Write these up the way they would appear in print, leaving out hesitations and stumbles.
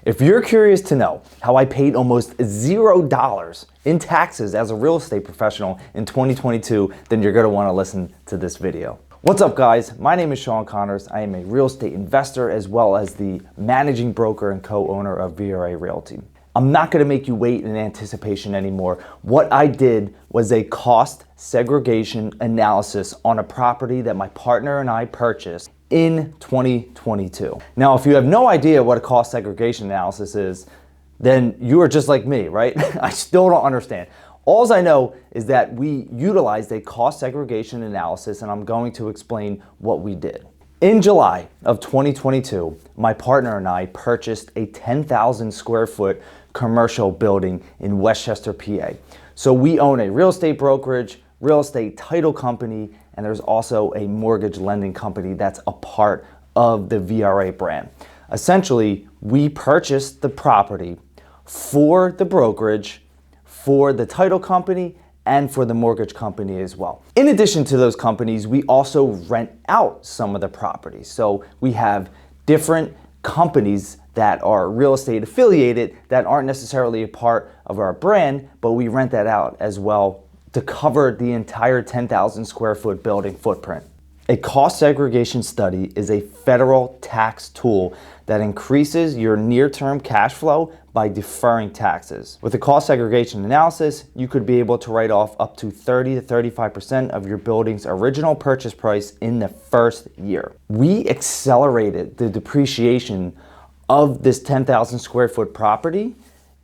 If you're curious to know how I paid almost $0 in taxes as a real estate professional in 2022, then you're gonna wanna listen to this video. What's up guys? My name is Shawn Connors. I am a real estate investor as well as the managing broker and co-owner of VRA Realty. I'm not gonna make you wait in anticipation anymore. What I did was a cost segregation analysis on a property that my partner and I purchased in 2022. Now, if you have no idea what a cost segregation analysis is, then you are just like me, right? I still don't understand. All I know is that we utilized a cost segregation analysis, and I'm going to explain what we did. In July of 2022, my partner and I purchased a 10,000 square foot commercial building in Westchester, PA. So we own a real estate brokerage, real estate title company, and there's also a mortgage lending company that's a part of the VRA brand. Essentially, we purchased the property for the brokerage, for the title company, and for the mortgage company as well. In addition to those companies, we also rent out some of the properties. So we have different companies that are real estate affiliated that aren't necessarily a part of our brand, but we rent that out as well to cover the entire 10,000 square foot building footprint. A cost segregation study is a federal tax tool that increases your near-term cash flow by deferring taxes. With a cost segregation analysis, you could be able to write off up to 30 to 35% of your building's original purchase price in the first year. We accelerated the depreciation of this 10,000 square foot property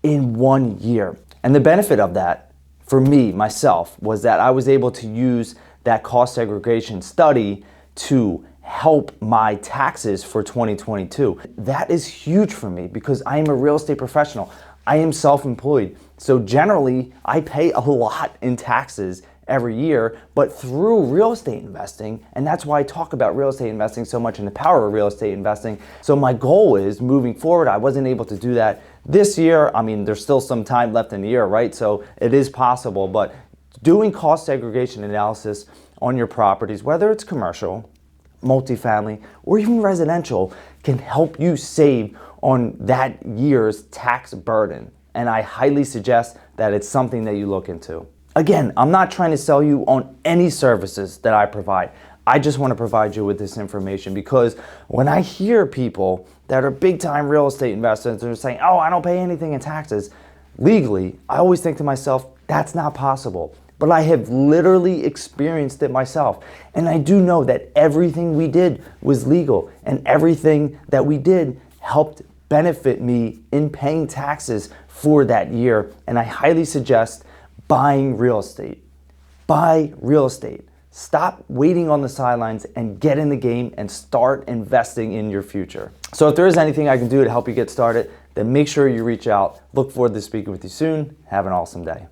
in 1 year. And the benefit of that for me, myself, was that I was able to use that cost segregation study to help my taxes for 2022. That is huge for me because I am a real estate professional. I am self-employed. So generally, I pay a lot in taxes every year, but through real estate investing, and that's why I talk about real estate investing so much and the power of real estate investing. So my goal is moving forward, I wasn't able to do that this year. I mean, there's still some time left in the year, right? So it is possible, but doing cost segregation analysis on your properties, whether it's commercial, multifamily, or even residential, can help you save on that year's tax burden. And I highly suggest that it's something that you look into. Again, I'm not trying to sell you on any services that I provide. I just want to provide you with this information because when I hear people that are big time real estate investors, they're saying, oh, I don't pay anything in taxes legally, I always think to myself, that's not possible. But I have literally experienced it myself. And I do know that everything we did was legal and everything that we did helped benefit me in paying taxes for that year. And I highly suggest buying real estate. Buy real estate. Stop waiting on the sidelines and get in the game and start investing in your future. So if there is anything I can do to help you get started, then make sure you reach out. Look forward to speaking with you soon. Have an awesome day.